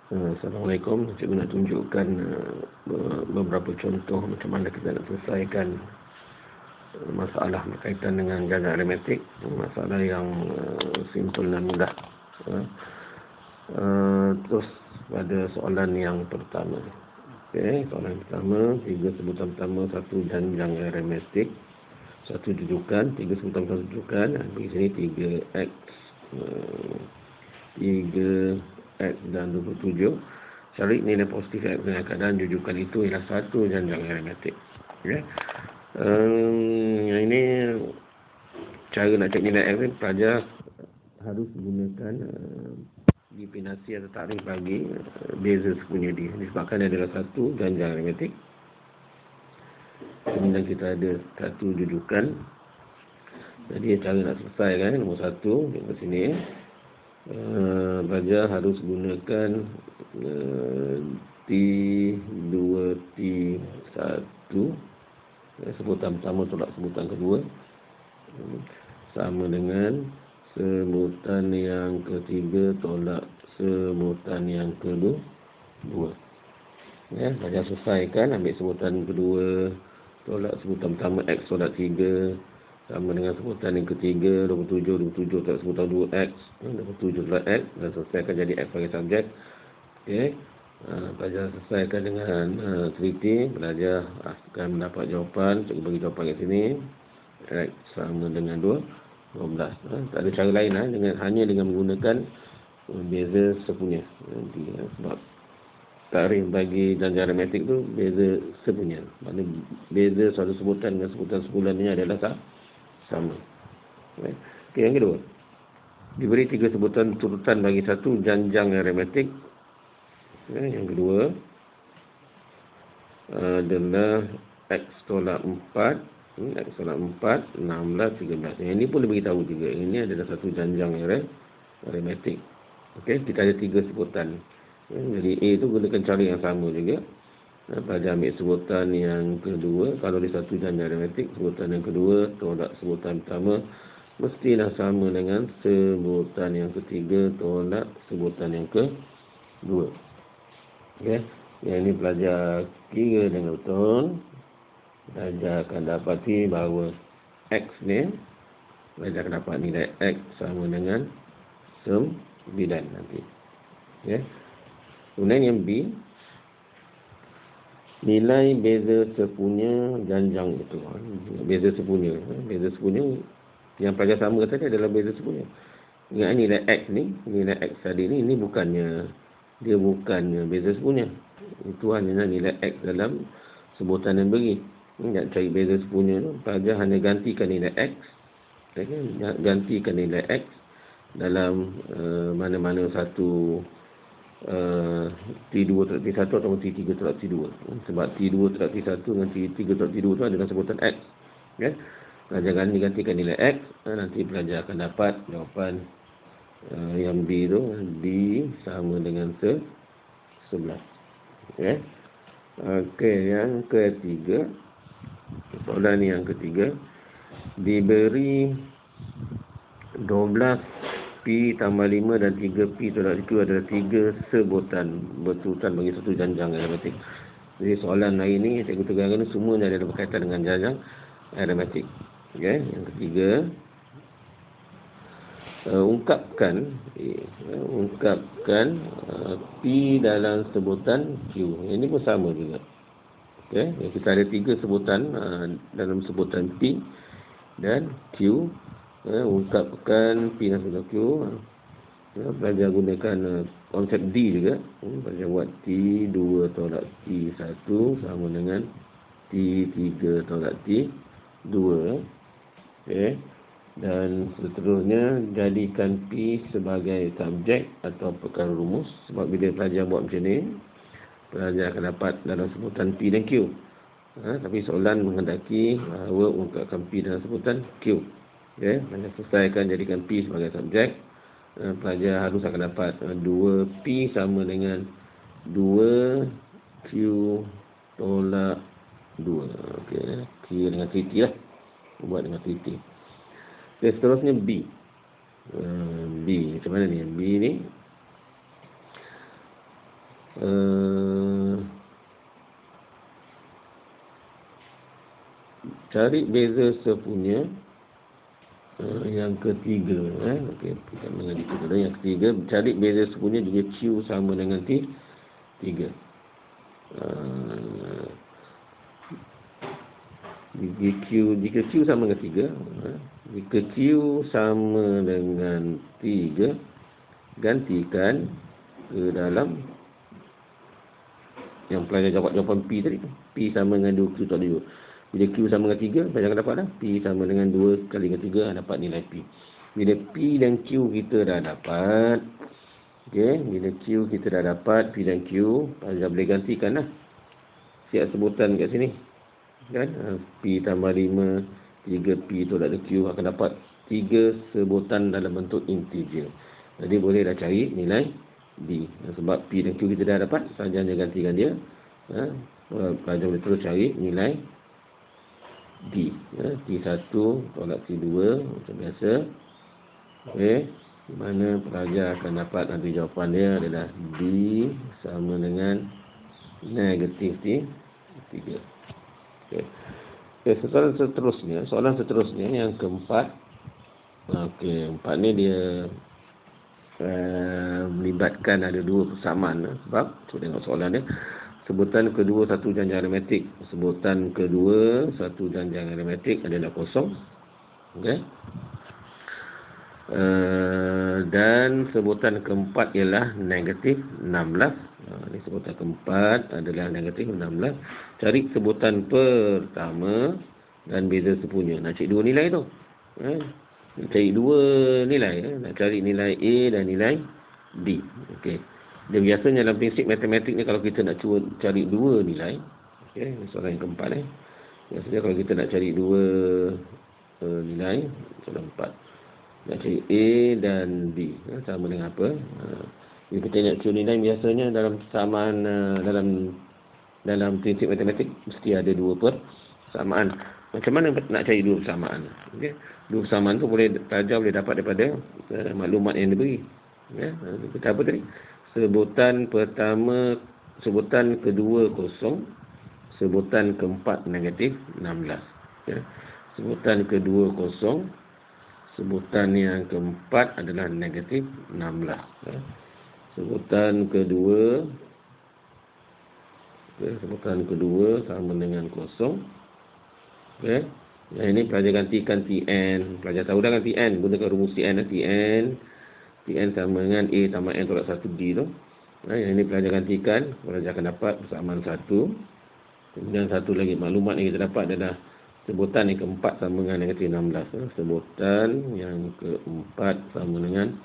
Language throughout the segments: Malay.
Assalamualaikum. Cikgu nak tunjukkan beberapa contoh macam mana kita nak selesaikan masalah berkaitan dengan jajar aritmetik. Masalah yang simple dan mudah. Terus pada soalan yang pertama. Okey, soalan yang pertama, 3 sebutan pertama, 1 janjang aritmetik, 1 jujukan, 3 sebutan pertama jujukan. Di sini 3x, 3x dan 27. Cari nilai positif x dengan keadaan jujukan itu ialah 1 janjang aritmetik. Okay. Yang ini cara nak cek nilai x ni, pelajar harus gunakan definisi atau takrif bagi beza sekunya dia. Disebabkan dia adalah 1 janjang aritmetik. Kemudian kita ada 1 jujukan. Jadi cara nak selesaikan nombor 1 di sini. Pelajar harus gunakan T2 T1, sebutan pertama tolak sebutan kedua, sama dengan sebutan yang ketiga tolak sebutan yang kedua. Ya, pelajar selesaikan, ambil sebutan kedua tolak sebutan pertama x tolak 3, sama dengan sebutan yang ketiga 27 tolak sebutan 2x, 27 tolak x, dan selesaikan jadi x sebagai subjek. Okey. Pelajar selesaikan dengan teliti, pelajar akan mendapat jawapan. Cikgu bagi jawapan kat sini, x sama dengan 12. Tak ada cara lain hanya dengan menggunakan beza sepunya. Sebab takrif bagi janjang aritmetik tu beza sepunya. Maknanya beza suatu sebutan dengan sebutan sebulan ni adalah sama. Okey, yang kedua. Diberi 3 sebutan turutan bagi 1 janjang aritmetik. Yang kedua adalah x tolak 4, x tolak 4, 16, 13. Yang ini pun dia beritahu juga. Ini adalah 1 janjang aritmetik. Okey, kita ada 3 sebutan. Jadi A itu gunakan cara yang sama juga. Pelajar ambil sebutan yang kedua. Kalau di 1 janjang aritmetik, sebutan yang kedua tolak sebutan pertama mestilah sama dengan sebutan yang ketiga tolak sebutan yang kedua. Okey, yang ini pelajar kira dengan betul. Pelajar akan dapati bahawa x ni, pelajar akan dapat nilai x sama dengan 9 nanti. Okey. Kemudian yang B, nilai beza sepunya janjang itu. Beza sepunya yang pelajar sama tadi adalah beza sepunya. Ingat nilai x ni, nilai x tadi ni, ini bukannya beza sepunya. Itu hanya nilai x dalam sebutan yang beri. Nak cari beza sepunya tu, pelajar hanya gantikan nilai x. Gantikan nilai x dalam mana-mana satu T2 tolak T1 atau T3 tolak T2. Sebab T2 tolak T1 dengan T3 tolak T2 itu adalah sebutan x. Okay? Pelajar gantikan nilai x, nanti pelajar akan dapat jawapan yang B tu, D sama dengan 11. Okay? Okey, yang ketiga, soalan yang ketiga, diberi 12 P tambah 5 dan 3P tolak Q adalah 3 sebutan berturutan bagi 1 janjang aritmetik. Jadi soalan hari ini, cikgu tegarkan ni semuanya adalah berkaitan dengan janjang aritmetik. Okay. Yang ketiga, ungkapkan P dalam sebutan Q. Ini pun sama juga. Okay. Kita ada 3 sebutan dalam sebutan P dan Q. Ungkapkan P dan sebutan Q. Pelajar gunakan konsep D juga. Pelajar buat T2 tolak T1 sama dengan T3 tolak T2. Okay. Dan seterusnya, jadikan P sebagai subjek atau perkara rumus. Sebab bila pelajar buat macam ni, pelajar akan dapat dalam sebutan P dan Q. Tapi soalan menghendaki bahawa ungkapkan P dalam sebutan Q. Okay. Pelajar selesaikan, jadikan P sebagai subjek. Pelajar harus akan dapat 2P sama dengan 2Q tolak 2. Okay. Q dengan TT lah. Buat dengan TT. Okay, seterusnya B. B, macam mana ni? B ni Cari beza sepunya yang ketiga. Okey, kita mengaji dulu. Yang ketiga, cari beza sepunya jika Q sama dengan T 3. Jika Q sama dengan 3, jika Q sama dengan 3, gantikan ke dalam yang pelajar jawab jawapan P tadi. P sama dengan 2, Q tak ada 2. Bila Q sama dengan 3, pelajar akan dapat dah. P sama dengan 2 kali dengan 3, dapat nilai P. Bila P dan Q kita dah dapat, okey, bila Q kita dah dapat, P dan Q, pelajar boleh gantikan lah. Siap sebutan kat sini. Kan? P tambah 5, 3P tolak Q akan dapat 3 sebutan dalam bentuk integer. Jadi boleh dah cari nilai D. Sebab P dan Q kita dah dapat, sahaja hanya gantikan dia. Pelajar boleh terus cari nilai D. T1 tolak T2 macam biasa. Okey. Di mana pelajar akan dapat nanti jawapan dia adalah D sama dengan negatif T3. Okey. Soalan seterusnya yang keempat. Okey, empat ni dia melibatkan ada 2 persamaan. Sebab kita tengok soalan dia. Sebutan kedua satu janjang aritmetik. Sebutan kedua satu janjang aritmetik adalah kosong. Okey. Dan sebutan keempat ialah negatif 16. Ini sebutan keempat adalah negatif 16. Cari sebutan pertama dan beza sepunya. Nak cari 2 nilai tu. Nak cari 2 nilai. Nak cari nilai A dan nilai D. Okey. Dia biasanya dalam prinsip matematik ni, kalau kita nak cuba cari 2 nilai, okey, soalan yang keempat biasanya kalau kita nak cari 2 nilai, soalan 4, nak cari A dan B, sama dengan apa? Bila kita nak cari nilai, biasanya dalam persamaan, dalam prinsip matematik mesti ada 2 persamaan. Macam mana nak cari 2 persamaan? Okey, 2 persamaan tu pelajar boleh dapat daripada maklumat yang diberi. Kita apa tadi? Sebutan pertama, sebutan kedua kosong, sebutan keempat negatif 16. Sebutan kedua kosong, sebutan yang keempat adalah negatif 16. Sebutan kedua sama dengan kosong. Okey. Yang ini pelajar gantikan Tn. Pelajar tahu dah kan Tn, gunakan rumus Tn sama dengan A tambah N tolak 1D tu. Yang ini pelajar gantikan, pelajar akan dapat persamaan 1. Kemudian satu lagi maklumat yang kita dapat adalah sebutan yang keempat sama dengan negatif 16. Sebutan yang keempat sama dengan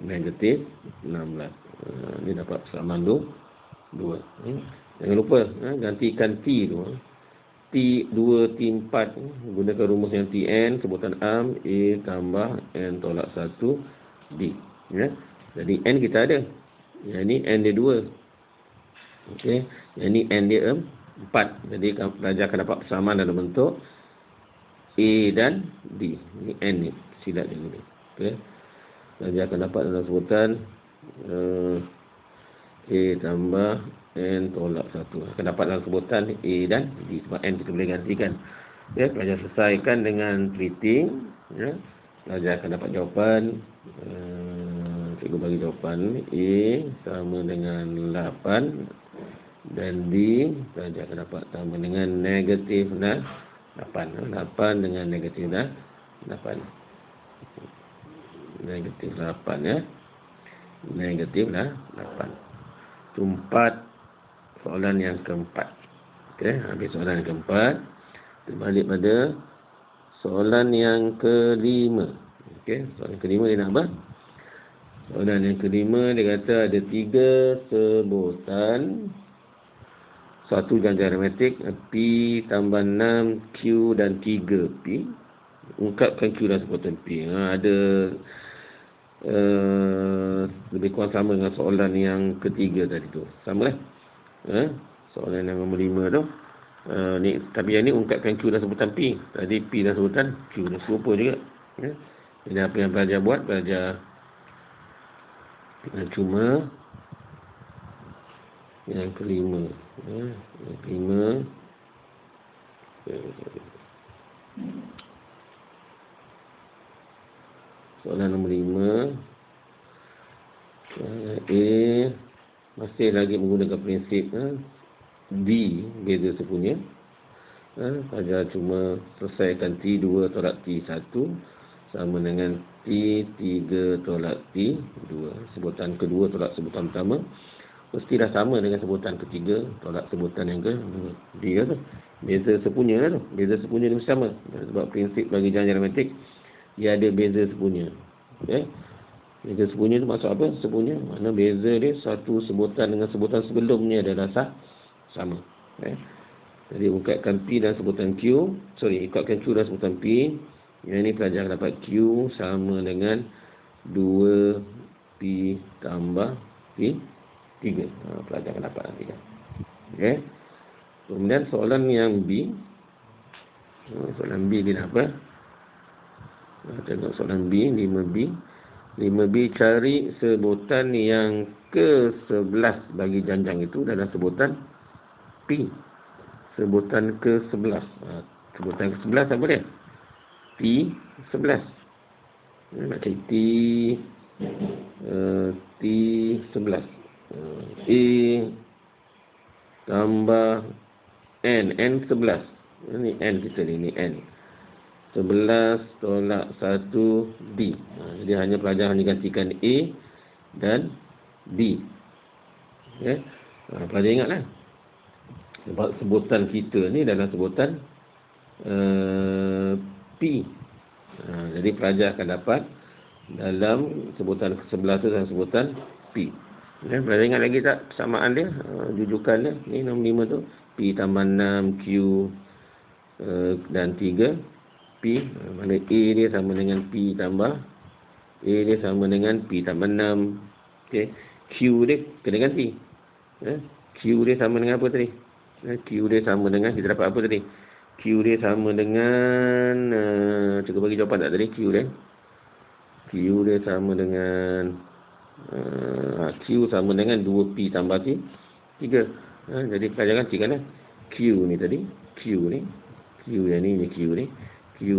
negatif 16. Ini dapat persamaan 2. Jangan lupa gantikan T tu. T2, T4 gunakan rumus yang Tn, sebutan am A tambah N tolak 1D. Jadi N kita ada. Yang ni N dia 2. Okey. Yang ni N dia 4. Jadi pelajar akan dapat persamaan dalam bentuk A dan D. Ini N ni. Silat dia ni. Okey. Pelajar akan dapat dalam sebutan A tambah N tolak 1. Akan dapat dalam sebutan A dan D. Sebab N kita boleh gantikan. Pelajar selesaikan dengan treating. Pelajar akan dapat jawapan. Cikgu bagi jawapan A sama dengan 8 dan D pelajar akan dapat sama dengan negatif 8. 8 dengan negatif 8. Negatif 8 ya. Negatif 8. Itu 4 soalan yang keempat. Okey, habis soalan yang keempat. Kita balik pada soalan yang kelima. Okey, soalan kelima dia nak apa? Soalan yang kelima dia kata ada 3 sebutan satu janjang aritmetik P tambah 6 Q dan 3P. Ungkapkan Q dan sebutan P. Ada lebih kurang sama dengan soalan yang ketiga tadi tu. Sama lah. Soalan yang nombor 5 tu. Tapi yang ni ungkapkan Q dan sebutan P. Tadi P dan sebutan Q. Dia serupa juga. Jadi apa yang pelajar buat? Pelajar cuma Yang kelima. Yang kelima. Soalan nombor 5. A masih lagi menggunakan prinsip D beza sepunya. Pelajar cuma selesaikan T2 tolak T1 sama dengan T3 tolak T2. Sebutan kedua tolak sebutan pertama mestilah sama dengan sebutan ketiga tolak sebutan yang kedua. Dia tu beza sepunya lah tu. Beza sepunya ni mesti sama. Sebab prinsip bagi jalan matematik dia ada beza sepunya. Okey. Beza sepunya tu maksud apa? Sepunya mana beza dia satu sebutan dengan sebutan sebelumnya adalah sama. Okey. Jadi ukatkan P dan sebutan Q. Ikutkan Q dan sebutan P. Yang ini pelajar dapat Q sama dengan 2P tambah P3. Pelajar akan dapat nanti kan. Okey. Kemudian soalan yang B. Soalan B dia apa? Tengok soalan B, 5B. 5B cari sebutan yang ke-11 bagi janjang itu dalam sebutan P. Sebutan ke-11. Sebutan ke-11 apa dia? T11. Nak cari T11. A tambah N. N11. Ini N kita ni N. 11 tolak 1 D. Jadi hanya pelajar hanya gantikan A dan D. Okay. Pelajar ingatlah. Sebab sebutan kita ni dalam sebutan P. Jadi pelajar akan dapat dalam sebutan ke-11 tu dalam sebutan P. Pelajar ingat lagi tak persamaan dia? Jujukan dia. Ni nombor 5 tu. P tambah 6 Q dan 3 P. Mana A dia sama dengan P tambah A dia sama dengan P tambah 6. Okay. Q dia kena ganti. Q dia sama dengan apa tadi? Q dia sama dengan, kita dapat apa tadi? Q dia sama dengan cukup bagi jawapan tak tadi? Q dia sama dengan Q sama dengan 2P tambah 3. Jadi pelajaran gantikan Q ni tadi, Q yang ni Q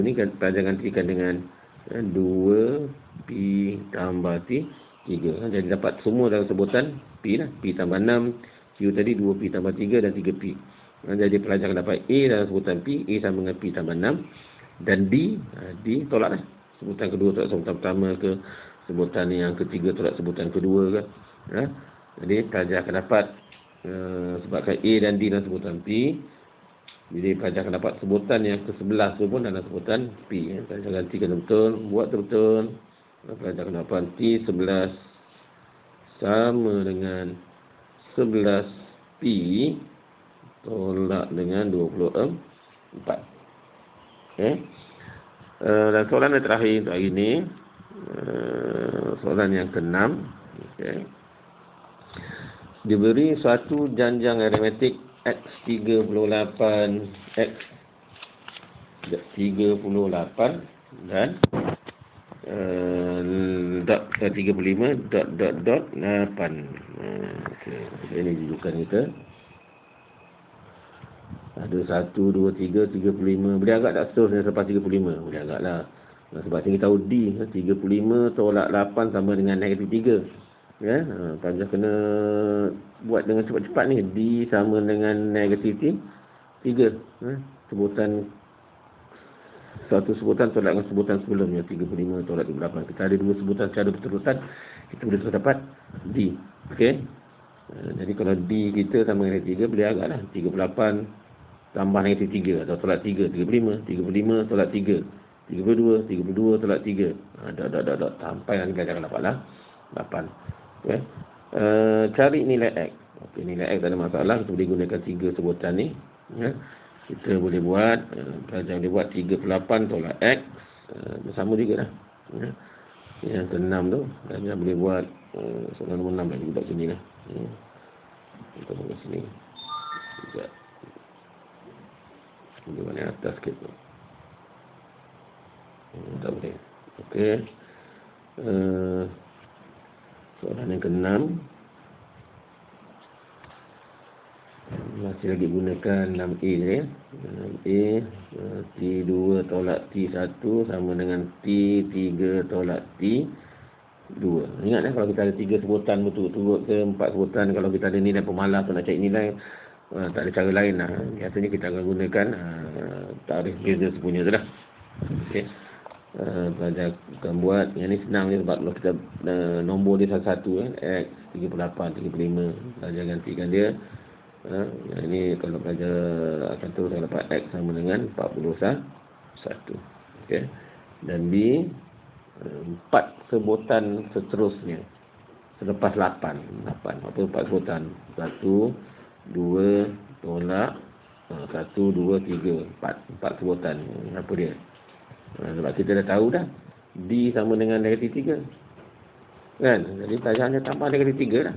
ni kan pelajaran gantikan dengan 2P tambah 3. Jadi dapat semua dalam sebutan P lah. P tambah 6, Q tadi 2P tambah 3 dan 3P. Jadi pelajar dapat A dalam sebutan P. A sama dengan P tambah 6. Dan D tolak lah. Sebutan kedua tolak sebutan pertama ke. Sebutan yang ketiga tolak sebutan kedua ke. Jadi pelajar akan dapat sebabkan A dan D dalam sebutan P. Jadi pelajar akan dapat sebutan yang ke-11 tu pun dalam sebutan P. Pelajar gantikan betul. Buat betul. Pelajar akan dapat T11 sama dengan 11P tolak dengan 24. Okay. Dan soalan yang terakhir untuk hari ini, soalan yang ke-6. Okay. Diberi suatu janjang aritmetik X38 dan dot 35 dot 8. Okay. Ini rujukan kita. Ada 1, 2, 3, 35. Boleh agak tak seterusnya selepas 35? Boleh agak lah. Sebab kita tahu D 35 tolak 8 sama dengan negatif 3. Ya, pelajar kena buat dengan cepat-cepat ni. D sama dengan negatif 3. Sebutan satu sebutan tolak dengan sebutan sebelumnya 35 tolak 38. Kita ada dua sebutan secara berterusan, kita boleh terus dapat D. Okey. Jadi kalau D kita sama dengan 3, boleh agaklah 38 tambah negatif 3 atau tolak 3, 35 tolak 3, 32 tolak 3. Dot sampai nanti kita akan dapatlah 8. Okey. Cari nilai X. Okey, nilai X tak ada masalah, kita boleh gunakan 3 sebutan ni. Ya. Kita boleh buat, pelajar boleh buat 38 tolak X. Bersama juga lah. Ya. Yang ke-6 tu, pelajar boleh buat soalan nombor 6 lagi buat sini lah. Kita buat sini. Sekejap. Boleh buat yang atas sikit tu. Tak boleh. Okey. Soalan yang ke-6. masih lagi gunakan 6A je ya. 6A, T2 tolak T1 sama dengan T3 tolak T2. Ingat kalau kita ada 3 sebutan berturut-turut ke 4 sebutan, kalau kita ada nilai pemalas nak cari nilai, tak ada cara lain lah. Biasanya kita akan gunakan tarikh Beza punya tu lah. Okey. Pelajar akan buat yang ni senang je, sebab kalau kita nombor dia satu-satu X 38, 35, pelajar gantikan dia. Yang ni kalau pelajar akan terus dapat X sama dengan 41. Okey. Dan B 4 sebutan seterusnya selepas 8. Apa 4 sebutan? 1, 2 tolak 1, 2, 3, 4 sebutan. Apa dia? Sebab kita dah tahu dah D sama dengan negatif 3 kan. Jadi pelajar hanya tambah negatif 3 dah.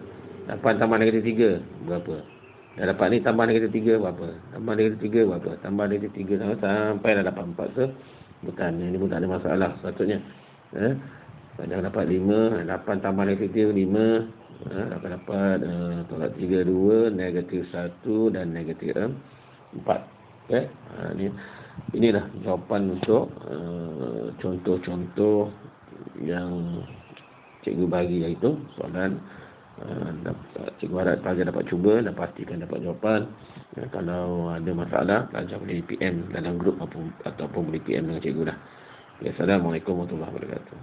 8 tambah negatif 3 berapa? Dah dapat ni, tambah negatif 3 berapa? Tambah negatif 3 berapa? Tambah negatif 3 sampai dah dapat 4 sebutan. Ini pun tak ada masalah sepatutnya. Dah dapat 5, 8 tambah negatif 5, dapat tolak 3, 2, negatif 1 dan negatif 4. Okay? Inilah jawapan untuk contoh-contoh yang cikgu bagi, iaitu soalan cikgu harap pelajar dapat cuba dan pastikan dapat jawapan. Kalau ada masalah, pelajar boleh PM dalam grup ataupun boleh PM dengan cikgu dah. Assalamualaikum warahmatullahi wabarakatuh.